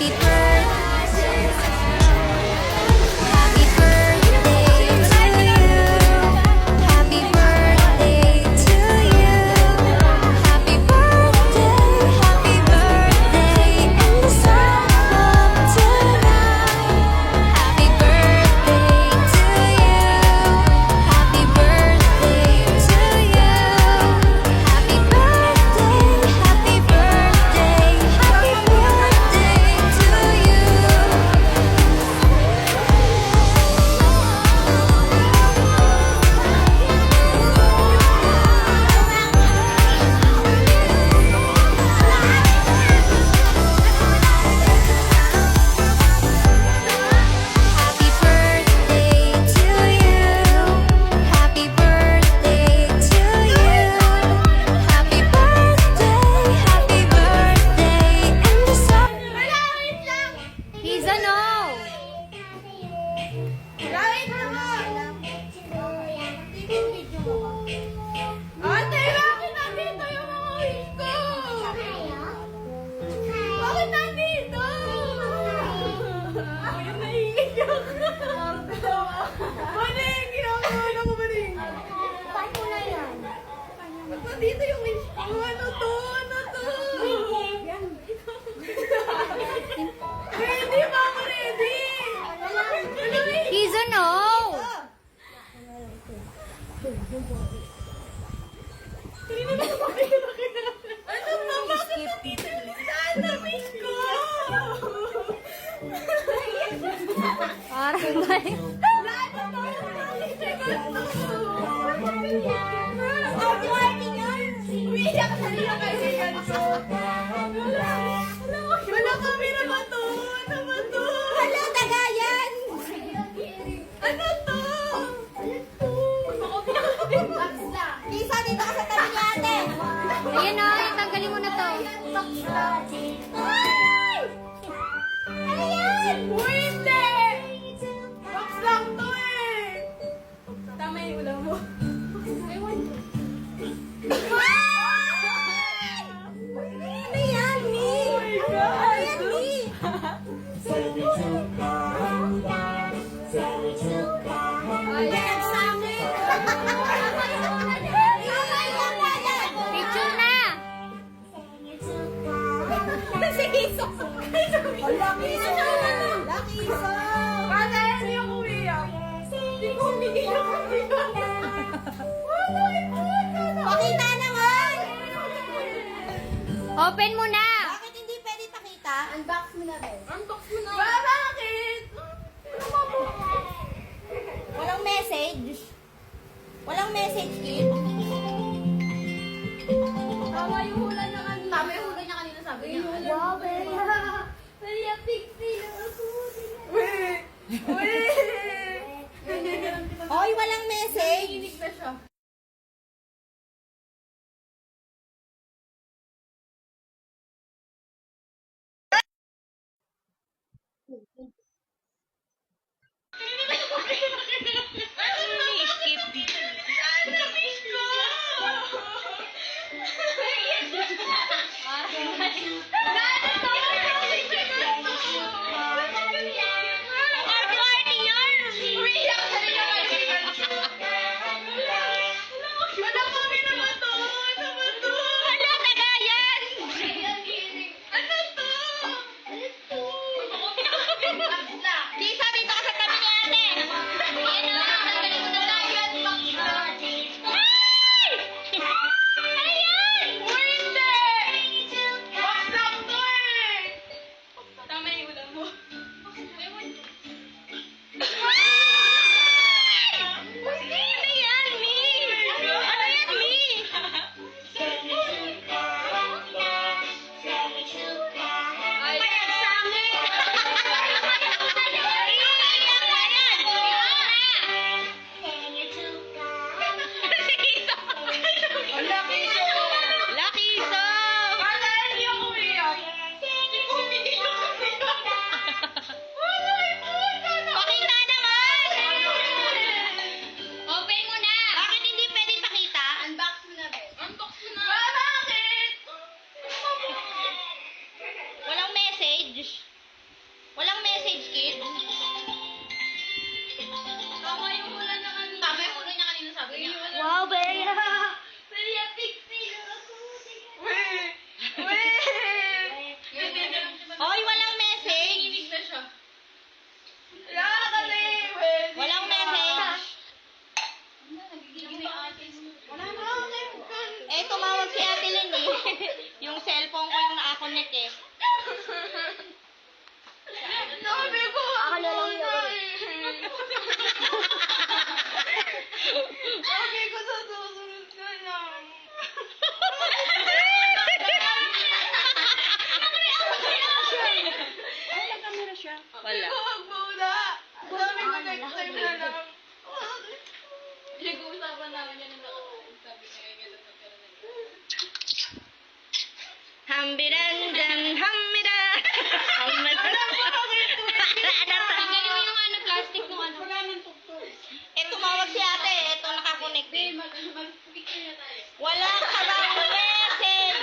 Happy birthday. Happy birthday to you. Happy birthday to you. Happy birthday in the sun of tonight. Happy birthday to you. Happy birthday to you. Happy birthday, happy birthday, happy birthday to you. Happy birthday to you. Happy birthday to you. Happy birthday in the sun. He's a no. Ate, bakit nandito yung mga wish ko? Bakit nandito? Ayun, naiiyak. Maning, ginagawa ko, Maning. Ba't nandito yung wish ko? Ano to? Ano to? Ready ba ako? Ready? He's a no. Ano ba? Bakit nandito yung listahan na wish ko? Parang mali. Lahat na tayo Ang party yan! Umiyak na niya kaibigan ko. Wala kami naman to! Ano ba to? Hello, Tagayan. Ano to? Lisa, dito ka sa tabi ni ate. Ayan o, tanggalin mo na to. Ay! Ano yan? Uy, hindi! Box lang to eh! Tama yung ulam mo. Ewan ko. Ay! Ano yan, Mi? Oh my God! Ano yan, Mi? Ayan sa amin! Picture na. Si Iso! Lucky Iso! Lucky Iso! Ate, ano yung umiyak? Hindi ko umiiyak. Pakita naman! Open mo na. Bakit hindi pwede pakita? Unbox mo na rin. Unbox mo na. Bakit? Walang message. Walang message, kid. Tama yung hula niya kanina. Tama yung hula niya kanina, sabi niya. Wow, Maria Pixie na ako. Wait! Wait! Oy, walang message. Nanginig na siya. Lisa, dito ka sa tabi ni ate. Ayan o, tanggalin mo na tayo. Ayan! Hindi! Box lang to eh! Tama yung ulam mo. Ano yan, Mi? Ano yan, Mi? Ay, examen! Lucky Iso! Lucky so! Ate, hindi ako umiyak. Hindi ko umiiyak. Pakita naman! Open mo na! Bakit hindi pwedeng pakita? Unbox mo na rin. Unbox mo na. Bakit? Walang message. message, kid? Tama yung hula niya kanina. Tama yung hula niya kanina, sabi niya. Wow, Bea! Maria Pixie na ako. Oy, walang message! Nanginginig na siya. Walang message! Nagiginig na ate. Eh, tumawag si Ate Lynn eh. Yung cellphone ko yung nakakonect eh. Sabi ko, Ako na lang yun. sabi ko sa susunod ka lang. Wala. Wag muna. Sabi ko next time na lang. Pinag-uusapan namin yan ng nakataon. Sabi niya, ganyan na pagkaroon na yun. Hambirandan, hambiran. Tanggalin mo yung ano, plastic nung ano. Eh, tumawag si ate eh. Ito nakakonect eh. Mag-picture na tayo. Wala ka bang message?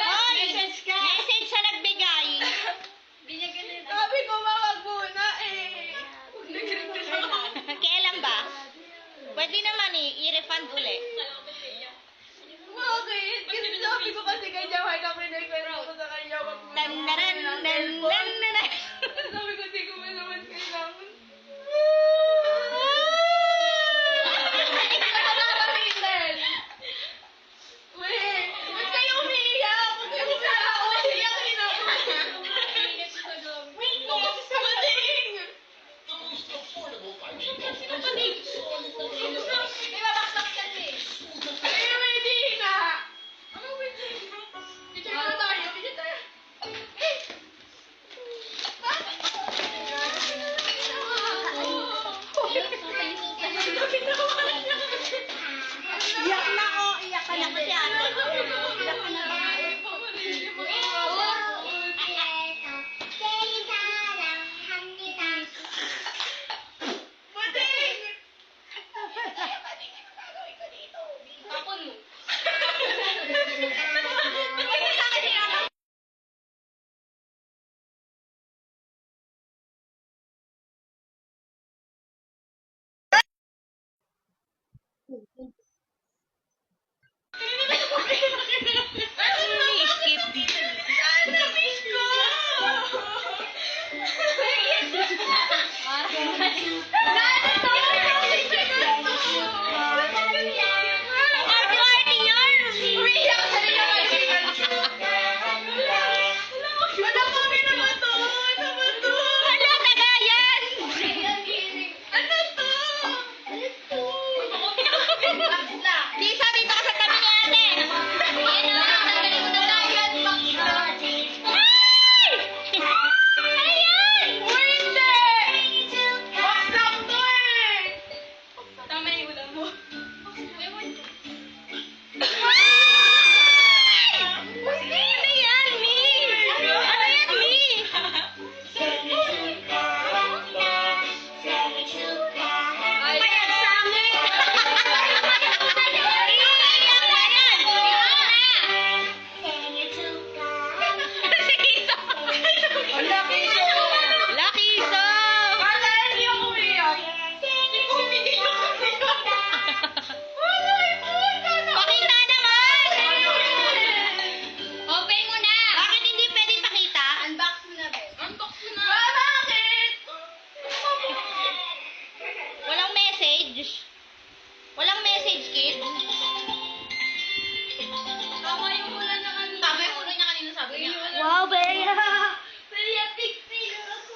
Hoy, Message ka. message sa nagbigay. Hindi niya ganyan. Sabi ko, wag muna eh. Kailan ba? Pwede naman eh, i-refund uli. Bakit? Kasi sabi ko kasi kanya, may kami nag-reroute ko sa kanya, wag muna. Tandaran, dandaran. Sabi ko, di ko man naman kailangan. Wait, ba't kayo umiiyak? Ba't kayo umiiyak? Umiiyak rin ako. Wait, no, Bading! Sino Bading? May babaksak yan eh. Ay, wedding na! Ano wedding? Picture na tayo, picture tayo. Eh! Iyak na ako, iyak ka na ba si ate? Iyak ka na ba? Tapon mo. Skip. Arte-arte yan! Umiiyak ka rin naman. Wala kami naman to. Ano ba to? Hala, tagayan! Ano to? Lisa, dito ka sa tabi ni ate! Ayan o, tanggalin mo na lang. Ay! Ayan! Hindi! Box lang to eh! Tama yung ulam mo. Ano yan, Mi? Ano yan, Mi? Ay, Lucky so! Wala, hindi ako umiyak. Hindi ko umiyak. Wala, Pakita naman! Open mo na. Bakit hindi pwede pakita? Unbox mo na, be. Unbox mo na. Bakit? Walang message? Walang message, kid? Tama yung hula niya kanina. Tama yung hula niya kanina, sabi niya. Wow, Bea! Maria Pixie na ako.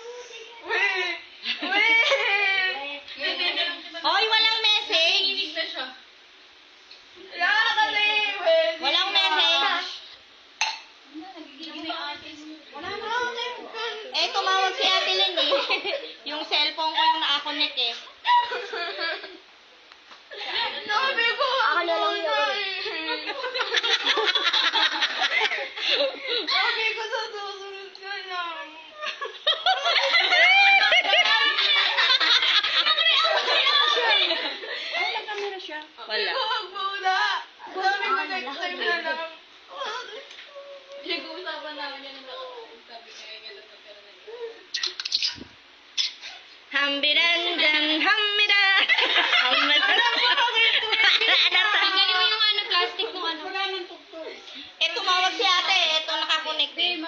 Oy, walang message! Nanginginig na siya. Walang message! Nagiginig na ate. Eh, tumawag si Ate Lynn eh. Yung cellphone ko yung nakakonect eh. Sabi ko, Ako na lang yun. sabi ko sa susunod ka lang. Wala. Wag muna. Sabi ko next time na lang. Pinag-uusapan namin yan ng nakataon. Sabi niya, ganyan na pagkaroon na yun. Hambidan, hamida. Tanggalin mo yung ano, plastic nung ano. Eh, tumawag si ate. Ito, nakakonect eh.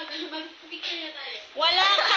Wala ka.